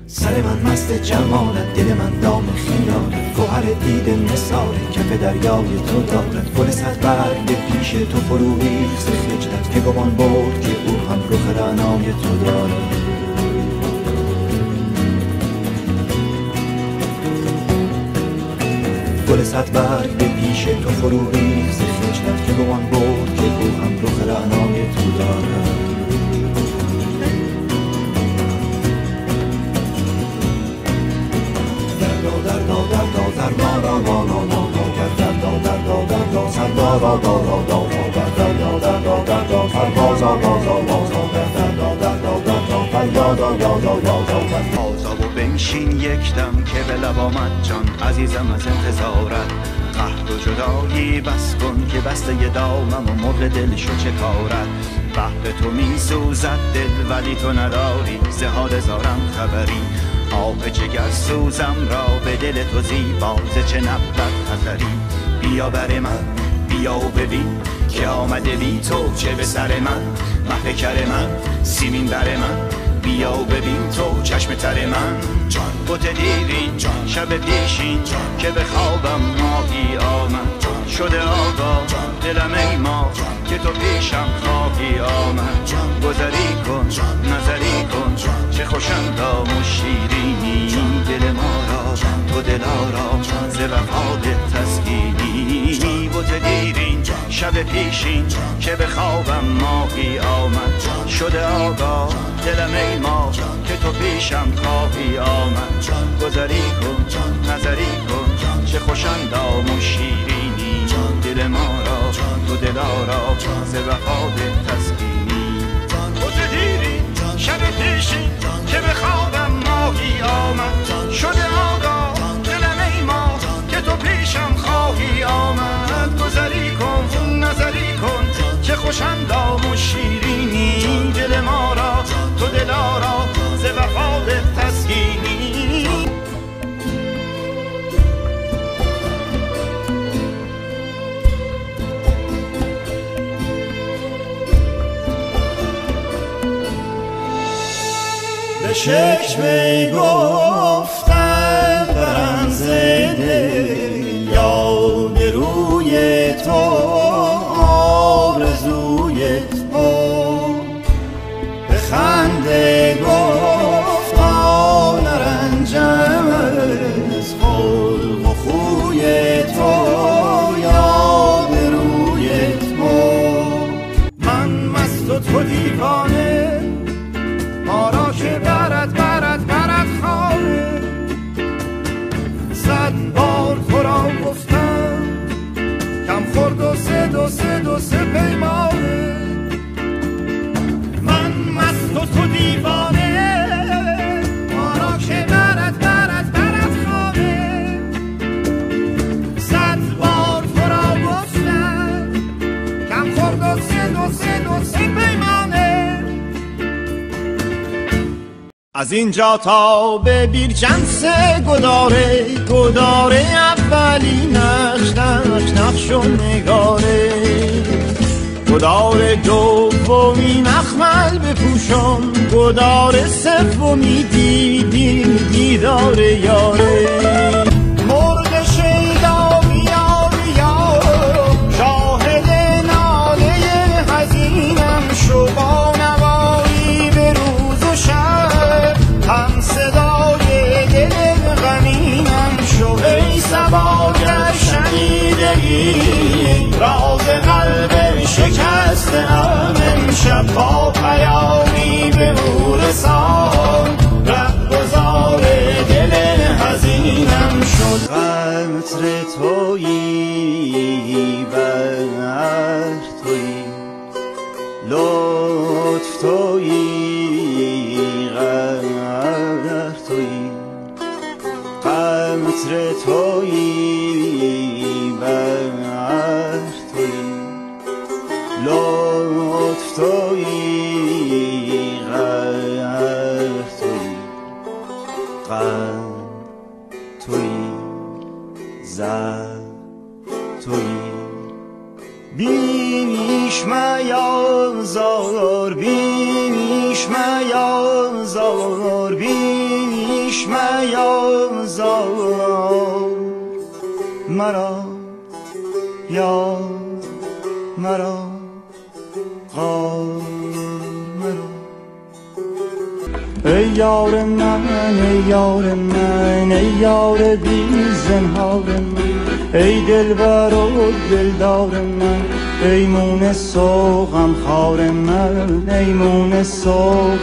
سر من مست جمالت، دل من دام خیاله، گوهر دیده مثال کف دریای تو دارد. گل صد برگ پیش تو فرو ریخت خجلت، که گمان برد که او هم رخ رعنای تو دارد. گل صد برگ پیش تو فرو ریخت خجلت، که گمان برد که او هم رخ رعنای تو دارد. آزا و بنشین یک دم که به لب آمد جان عزیزم از انتظارت. قهر و جدایی بس کن که بسته ی دامم و مرغ دل شو چه کارت. بهر تو می سوزد دل ولی تو نداری ز حال زارم خبری. آب جگر سوزم را به دل تو زیبا ز چه نبود خطری. بیا بر من بیا و ببین که آمده بی تو چه به سر من. مه کر من سیمین بر من بیا و ببین تو چشم تر من. جان بوت دیرین جان شب پیشین جان که به خوابم ماهی آمد. شده آقا دلم ای ما که تو پیشم خواهی آمد. گذری کن نظری کن چه خوشندام و شیرینی. دل ما را تو دلارا ز وفا ده تسکینی. بوت دیرین شب پیشین که به خوابم ماهی آمد. شده آقا دلم ای ما که تو پیشم خواهی آمد. گذری کن نظری کن چه خوشندام و شیرینی. دل ما را تو دلارا ز وفا ده تسکینی. بوت دیرین شب پیشین که به خوابم ماهی آمد. شده آقا دلم ای ما که تو پیشم خواهی آمد. گذری کن نظری کن چه خوشندام و شیرینی. دل ما را تو دلارا ز وفا ده تسکینی. به شکل می گفتم برم ز دل یاد روی تو آرزوی تو. به خنده گفتا نرنجم از خلق و خوی تو یاد روی تو. من مست و تو دیوانه ما را که برد خانه. صد بار تو را گفتم کم خورد و سه پیمانه. من مست و تو دیوانه ما را که برد خانه. صد بار تو را گفتم کم خورد و سه پیمانه. از اینجا تا به بیرجنس گداره اولی نقش و نگاره. گدار دومی مخمل بپوشم. گدار سومی دیدار یاره. مرغ شیدا بیا شاهد ناله حزینم شو. با نوایی به روز و شب هم صدای دل غمینم شو. ای صبا گر شنیده ای راز قلب شکسته ام امشب. با پیامی به او رسان رهگذار دل حزینم شد. قطر تویی بر تویی عطر تویی بر تویی لطف تویی غر تویی غم تویی زر تویی بیش میازار بیش میازار بیش میازار مرا یا مرا مرا ای یار من ای یار من ای یار بی زنهار من ای دلبر و دلدار من ای مونس و غمخوار من ای مونس و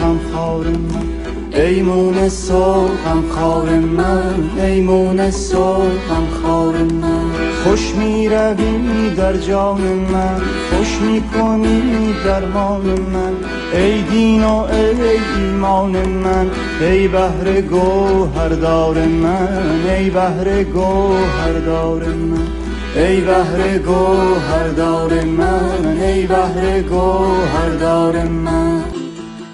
غمخوار من ای مونس و غمخوار من ای مونس و غمخوار من خوش می روی در جان من خوش می کنی درمان من ای دین و ای ایمان من ای بحر گوهردار من ای بحر گوهردار من ای بحر گوهردار من ای بحر گوهردار من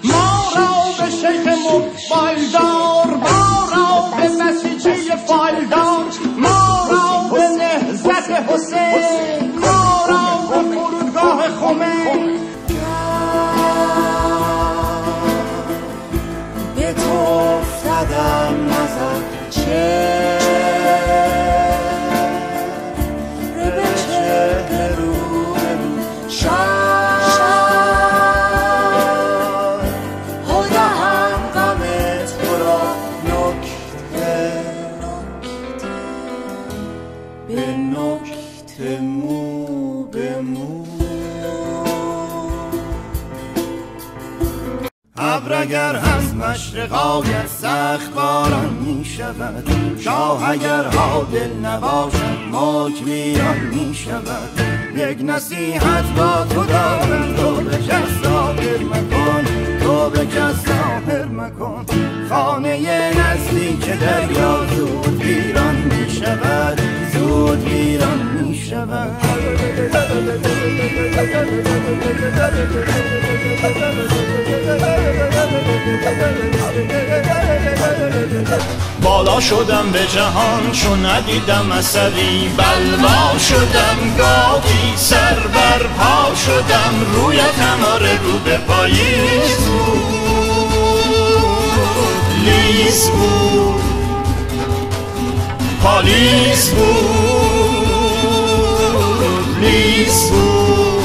ما را به شیخ مقبالدار ما را به مسیحی فالدار ما را به نهضت حسین ما را به فرودگاه خمین به تو افتادم نظر چه اگر از مشرقایت سخت باران می شود شاه اگر عادل نباشد ملک ویران می شود یک نصیحت با تو دارم تو به کس ظاهر مکن تو به کس ظاهر مکن خانه نزدیک دریا زود ویران می شود زود ویران می شود بالا شدم به جهان چون ندیدم عصبی بلوا شدم گاهی سر بر پا شدم رویتم آره رو به پاییز بود لیز بود پالیز بود لیز بود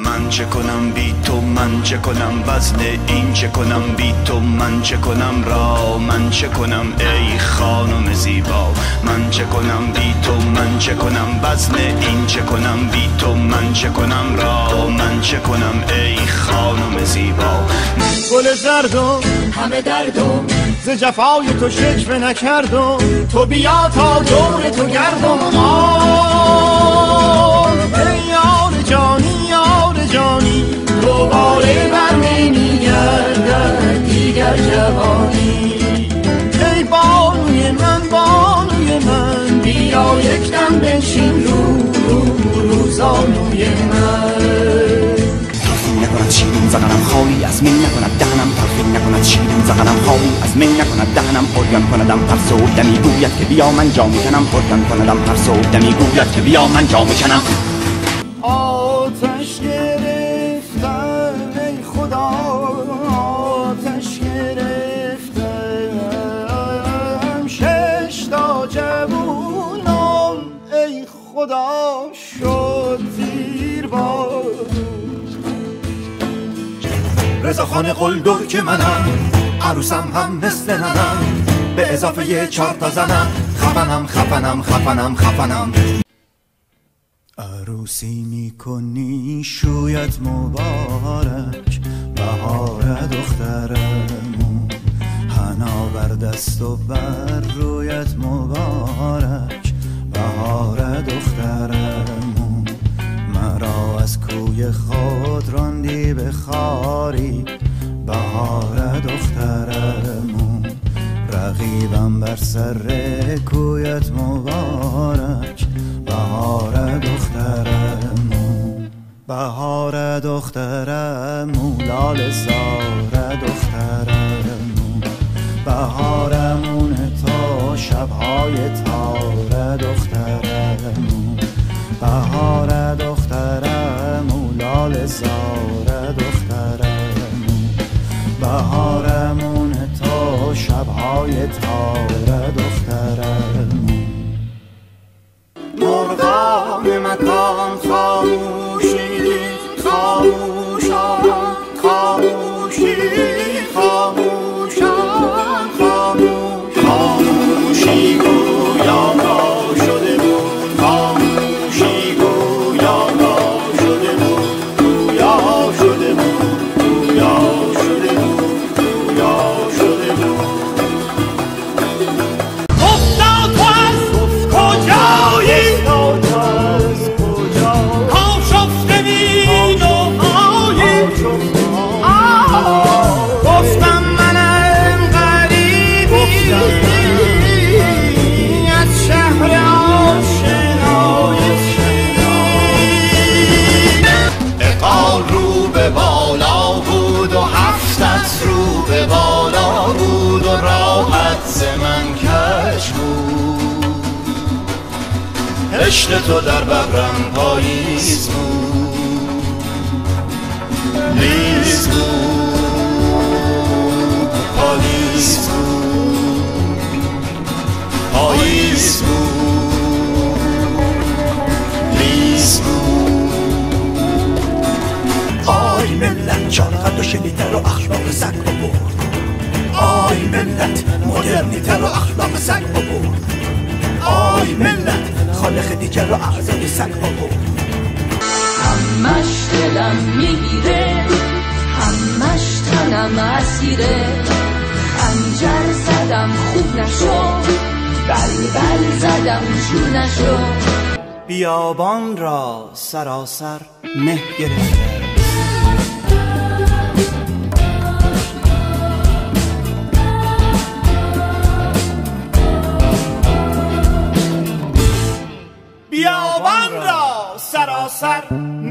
من چه کنم بی تو من چه کنم وزن این چه کنم بی تو من چه کنم را من چه کنم ای خانم زیبا من چه کنم بی تو من چه کنم وزن این چه کنم بی تو من چه کنم را من چه کنم ای خانم زیبا گل زردم همه دردم ز جفای تو شکوه نکردم تو بیا تا دور تو گردم ای یار جانی یار جانی دوباره برمی گردد دیگر جوانی ای بانوی من بیا یک دم بنشین رو زانوی من تلخی نکند شیرین زغنم خالی از می نکند دهنم تلخی نکند شیرین زغنم خالی از می نکند دهنم پریان کندم ترس و دمی گوید که بیا من جا میکنم پریان کندم ترس و دمی گوید که بیا من جا میکنم آتش گرفتم ای خدا آتش گرفتم شش تا جوونم ای خدا شد زیر باد رضاخان قلدر که منم عروسم هم مثل ننم به اضافه یه 4 تا زنم خفنم خفنم خفنم خفنم عروسی میکنی شویت مبارک بهار دخترمون حنا بر دست و بر رویت مبارک بهار دخترمون مرا از کوی خود راندی به خاری بهار دخترمون شکیبم بر سر کویت مبارک، بهار دخترمون، بهار دخترمون، لاله زار دخترمون، بهارمون تا شبهای تار دخترمون، بهار دخترمون، لاله زار دخترمون، بهارمون تا شبهای تار دخترمون. مرغان مکان خاموشی، خاموشان، خاموشی، خاموشان، خاموش، خاموشی گویا ما شده بود، خاموشی گویا ما شده بود، گویا شده بود، گویا شده بود، گویا شده بود. گفتا تو از کجایی؟ آشفته بین و آیی، گفتم منم غریبی از شهر آشنای خویش. اقال رو به بالا بود و هفتت رو به بالا بود و راحت ز من کش بود. عشق تو در ببرم پاییز بود، لیز بود، پاییز بود، پاییز بود، لیز بود. آی ملت چارقد و شنیتر و اخلاق سگ ببرد، آی ملت مدرنیتر و اخلاق سگ ببرد، آی ملت خالق دیگر و اعضای سگ ببرد. همش دلم میگیره، همش تنم اسیره، خنجر زدم خوب نشد، بلبل زدم جور نشد. بیابان را سراسر مه گرفته، بیابان را سراسر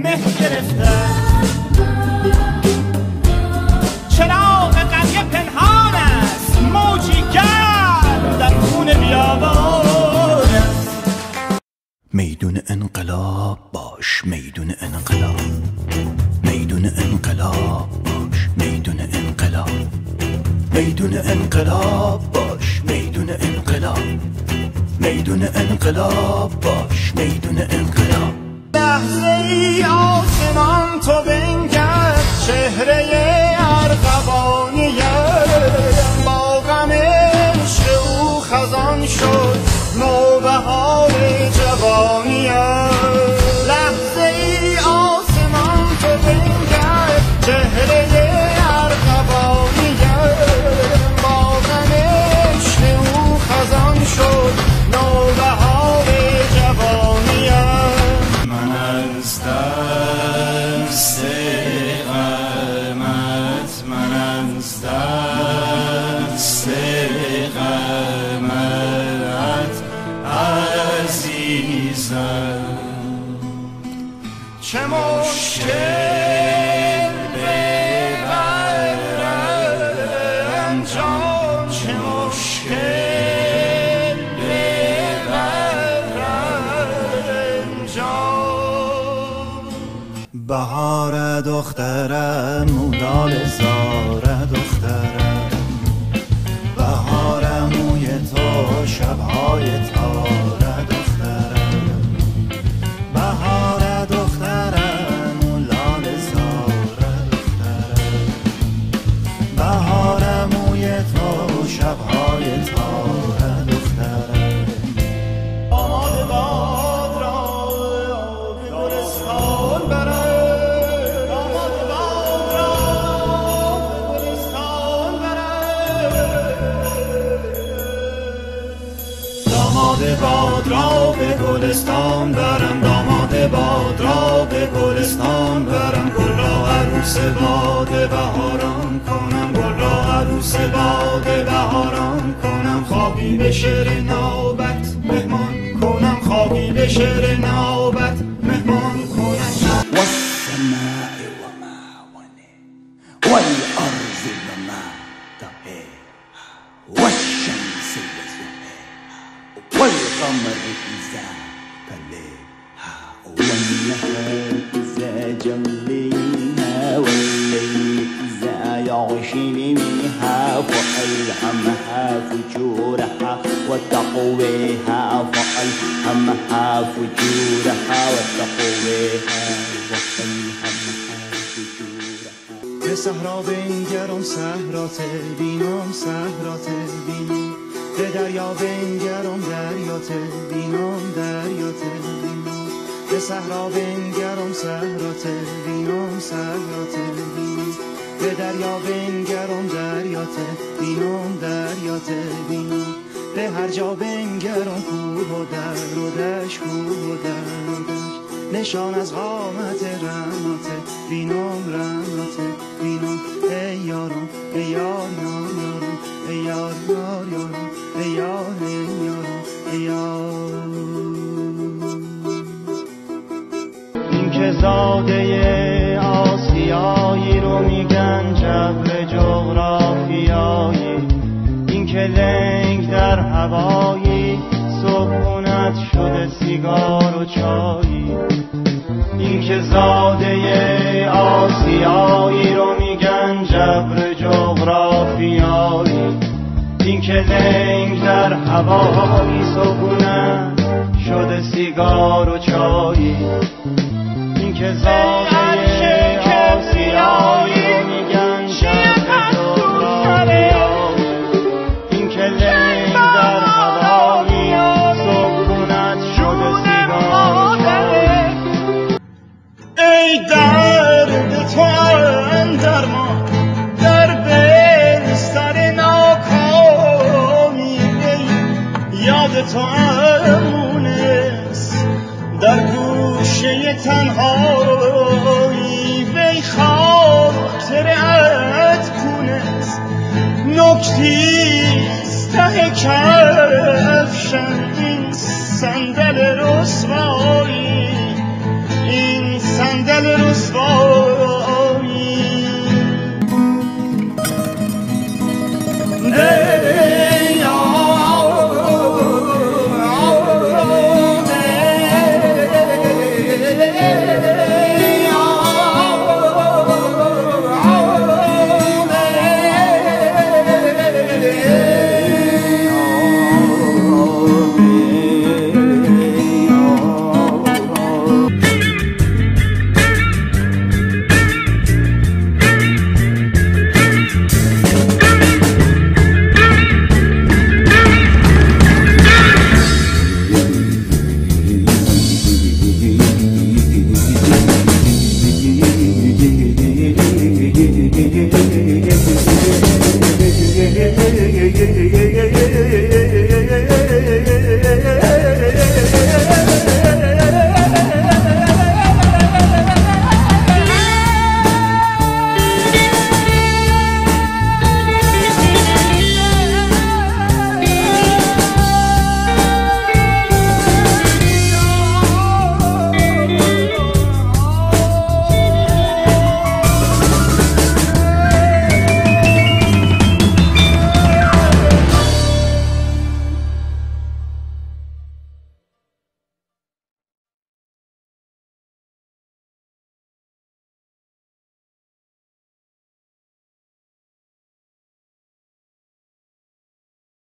مه گرفته، چراغ قریه پنهان است، موجی گرم در خون بیابان است. میدون انقلاب باش، میدون انقلاب، میدون انقلاب باش، میدون انقلاب، میدون انقلاب باش، میدون انقلاب، میدون انقلاب باش، میدون انقلاب. لحظه ای آسمان تو بنگر، چهره ارغوانیم با غم عشق او خزان شد، نوبهار جوانیم. لحظه ای آسمان تو بنگر، چهره ارغوانیم با غم عشق او خزان شد، نوبهار جوانیم. من از دست غمت، من از دست غمت عزیزم، چه مشکل ببرم جان، چه مشکل ببرم جان. بهار دخترم، لاله زار دخترم، بهارموی تو شبهای تار دخترم، بهار دخترم، لاله زار دخترم، بهارموی تو شبهای تار دخترم. آماد باد را به گلستان برد، آماد باد را به گلستان برد، داماد باد را به گلستان برم، داماد باد را به گلستان برم، گل را عروس باد بهاران کنم، گل را عروس عروس باد بهاران کنم، خوابی به شعر نوبت مهمان کنم، خوابی به شعر نوبت مهمان کنم. والسماء وما بني والأرض وما طحاها والشمس وضحاها والقمر إذا تلاها والنهار إذا جليها والليل إذا يغشي بها فألهمها فجورها وتقويها فألهمها فجورها وتقويها وألهمها فجورها. به صحرا بنگرم صحرات بینم صحرات بینم، به دریا بنگرم دریات بینم دریات بینم، به صحرا بنگرم صحرات بینم صحرات بینم، به دریا بنگرم دریات بینم دریات بینم، به هر جا بنگرم کوه و در و دشت کوه و در و دشت، نشان از قامت رمات بینم رمات بینم. ای یارم ای یار یار یارم ای یار یار یارم ای یار ای یارم ای یار. این که زاده آسیایی رو میگن جبر جغرافیایی، این که لنگ در هوایی سکونت شده سیگار و چایی، این که زاده آسیایی رو میگن جبر جغرافیایی، این که لنگ در هوایی سکونت شده سیگار و چایی، این که زاده